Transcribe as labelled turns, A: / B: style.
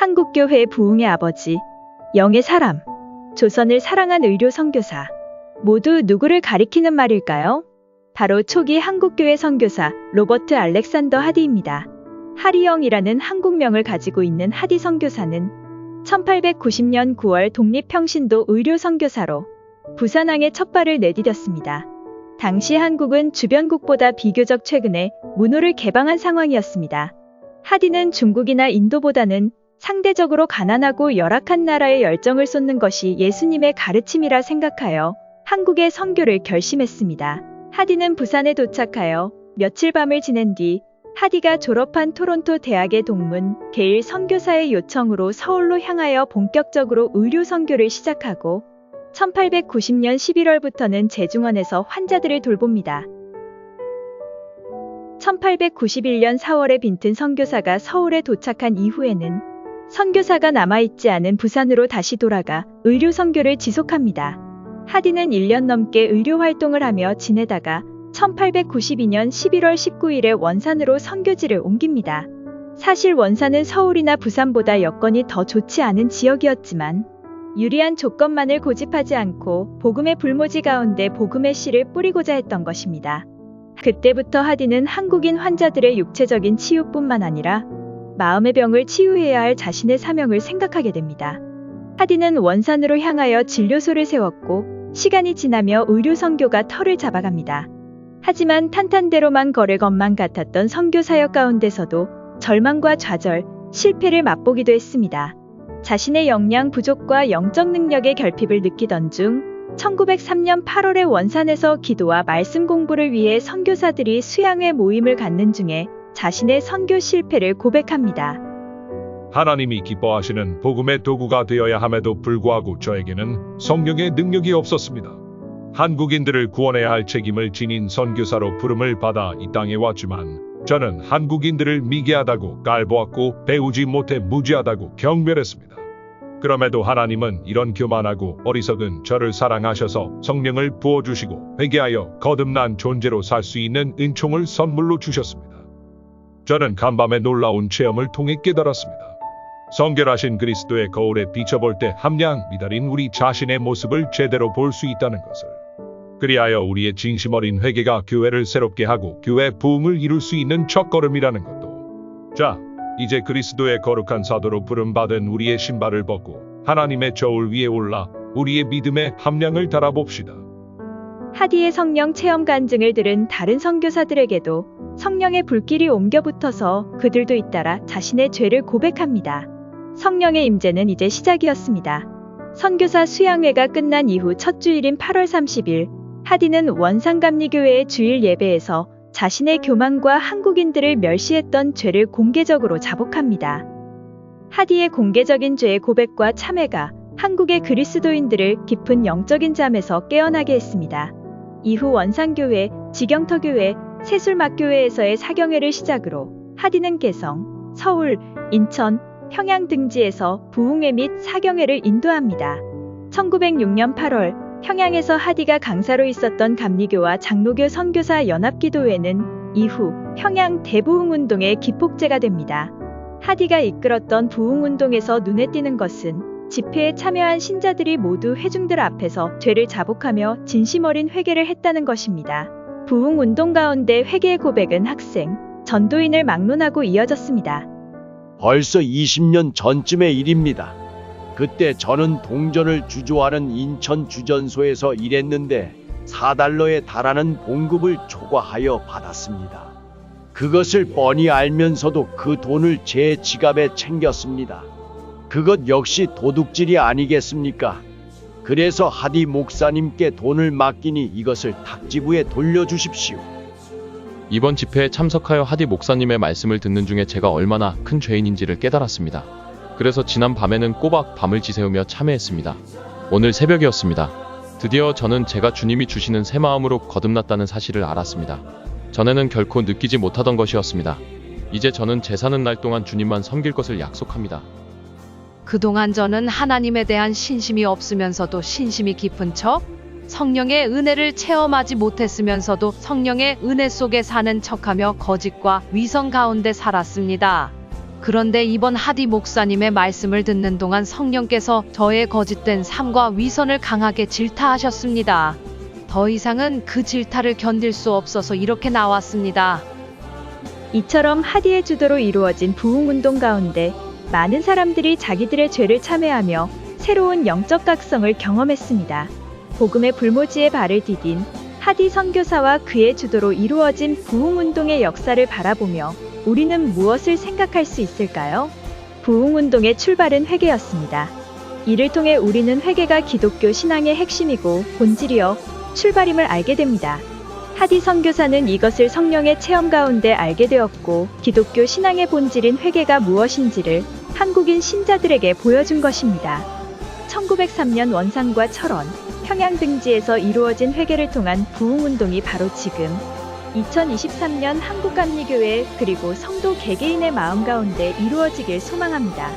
A: 한국교회 부흥의 아버지, 영의 사람, 조선을 사랑한 의료 선교사. 모두 누구를 가리키는 말일까요? 바로 초기 한국교회 선교사 로버트 알렉산더 하디입니다. 하리영이라는 한국명을 가지고 있는 하디 선교사는 1890년 9월 독립평신도 의료 선교사로 부산항에 첫 발을 내디뎠습니다. 당시 한국은 주변국보다 비교적 최근에 문호를 개방한 상황이었습니다. 하디는 중국이나 인도보다는 상대적으로 가난하고 열악한 나라에 열정을 쏟는 것이 예수님의 가르침이라 생각하여 한국의 선교를 결심했습니다. 하디는 부산에 도착하여 며칠 밤을 지낸 뒤 하디가 졸업한 토론토 대학의 동문 게일 선교사의 요청으로 서울로 향하여 본격적으로 의료 선교를 시작하고 1890년 11월부터는 제중원에서 환자들을 돌봅니다. 1891년 4월에 빈튼 선교사가 서울에 도착한 이후에는 선교사가 남아있지 않은 부산으로 다시 돌아가 의료 선교를 지속합니다. 하디는 1년 넘게 의료 활동을 하며 지내다가 1892년 11월 19일에 원산으로 선교지를 옮깁니다. 사실 원산은 서울이나 부산보다 여건이 더 좋지 않은 지역이었지만 유리한 조건만을 고집하지 않고 복음의 불모지 가운데 복음의 씨를 뿌리고자 했던 것입니다. 그때부터 하디는 한국인 환자들의 육체적인 치유뿐만 아니라 마음의 병을 치유해야 할 자신의 사명을 생각하게 됩니다. 하디는 원산으로 향하여 진료소를 세웠고 시간이 지나며 의료 선교가 털을 잡아갑니다. 하지만 탄탄대로만 걸을 것만 같았던 선교 사역 가운데서도 절망과 좌절, 실패를 맛보기도 했습니다. 자신의 역량 부족과 영적 능력의 결핍을 느끼던 중 1903년 8월에 원산에서 기도와 말씀 공부를 위해 선교사들이 수양회 모임을 갖는 중에 자신의 선교 실패를 고백합니다.
B: 하나님이 기뻐하시는 복음의 도구가 되어야 함에도 불구하고 저에게는 성령의 능력이 없었습니다. 한국인들을 구원해야 할 책임을 지닌 선교사로 부름을 받아 이 땅에 왔지만 저는 한국인들을 미개하다고 깔보았고 배우지 못해 무지하다고 경멸했습니다. 그럼에도 하나님은 이런 교만하고 어리석은 저를 사랑하셔서 성령을 부어주시고 회개하여 거듭난 존재로 살 수 있는 은총을 선물로 주셨습니다. 저는 간밤에 놀라운 체험을 통해 깨달았습니다. 성결하신 그리스도의 거울에 비춰볼 때 함량 미달인 우리 자신의 모습을 제대로 볼 수 있다는 것을. 그리하여 우리의 진심 어린 회개가 교회를 새롭게 하고 교회 부흥을 이룰 수 있는 첫걸음이라는 것도. 자, 이제 그리스도의 거룩한 사도로 부름받은 우리의 신발을 벗고 하나님의 저울 위에 올라 우리의 믿음의 함량을 달아봅시다.
A: 하디의 성령 체험 간증을 들은 다른 선교사들에게도 성령의 불길이 옮겨 붙어서 그들도 잇따라 자신의 죄를 고백합니다. 성령의 임재는 이제 시작이었습니다. 선교사 수양회가 끝난 이후 첫 주일인 8월 30일, 하디는 원산감리교회의 주일 예배에서 자신의 교만과 한국인들을 멸시했던 죄를 공개적으로 자복합니다. 하디의 공개적인 죄의 고백과 참회가 한국의 그리스도인들을 깊은 영적인 잠에서 깨어나게 했습니다. 이후 원산교회, 지경터교회, 세술막교회에서의 사경회를 시작으로 하디는 개성, 서울, 인천, 평양 등지에서 부흥회 및 사경회를 인도합니다. 1906년 8월 평양에서 하디가 강사로 있었던 감리교와 장로교 선교사 연합기도회는 이후 평양 대부흥운동의 기폭제가 됩니다. 하디가 이끌었던 부흥운동에서 눈에 띄는 것은 집회에 참여한 신자들이 모두 회중들 앞에서 죄를 자복하며 진심 어린 회개를 했다는 것입니다. 부흥운동 가운데 회개의 고백은 학생, 전도인을 막론하고 이어졌습니다.
C: 벌써 20년 전쯤의 일입니다. 그때 저는 동전을 주조하는 인천 주전소에서 일했는데 4달러에 달하는 봉급을 초과하여 받았습니다. 그것을 뻔히 알면서도 그 돈을 제 지갑에 챙겼습니다. 그것 역시 도둑질이 아니겠습니까? 그래서 하디 목사님께 돈을 맡기니 이것을 탁지부에 돌려주십시오.
D: 이번 집회에 참석하여 하디 목사님의 말씀을 듣는 중에 제가 얼마나 큰 죄인인지를 깨달았습니다. 그래서 지난 밤에는 꼬박 밤을 지새우며 참회했습니다. 오늘 새벽이었습니다. 드디어 저는 제가 주님이 주시는 새 마음으로 거듭났다는 사실을 알았습니다. 전에는 결코 느끼지 못하던 것이었습니다. 이제 저는 제 사는 날 동안 주님만 섬길 것을 약속합니다.
E: 그동안 저는 하나님에 대한 신심이 없으면서도 신심이 깊은 척, 성령의 은혜를 체험하지 못했으면서도 성령의 은혜 속에 사는 척하며 거짓과 위선 가운데 살았습니다. 그런데 이번 하디 목사님의 말씀을 듣는 동안 성령께서 저의 거짓된 삶과 위선을 강하게 질타하셨습니다. 더 이상은 그 질타를 견딜 수 없어서 이렇게 나왔습니다.
A: 이처럼 하디의 주도로 이루어진 부흥운동 가운데 많은 사람들이 자기들의 죄를 참회하며 새로운 영적 각성을 경험했습니다. 복음의 불모지에 발을 디딘 하디 선교사와 그의 주도로 이루어진 부흥운동의 역사를 바라보며 우리는 무엇을 생각할 수 있을까요? 부흥운동의 출발은 회개였습니다. 이를 통해 우리는 회개가 기독교 신앙의 핵심이고 본질이요 출발임을 알게 됩니다. 하디 선교사는 이것을 성령의 체험 가운데 알게 되었고 기독교 신앙의 본질인 회개가 무엇인지를 한국인 신자들에게 보여준 것입니다. 1903년 원산과 철원, 평양 등지에서 이루어진 회개를 통한 부흥운동이 바로 지금 2023년 한국감리교회 그리고 성도 개개인의 마음 가운데 이루어지길 소망합니다.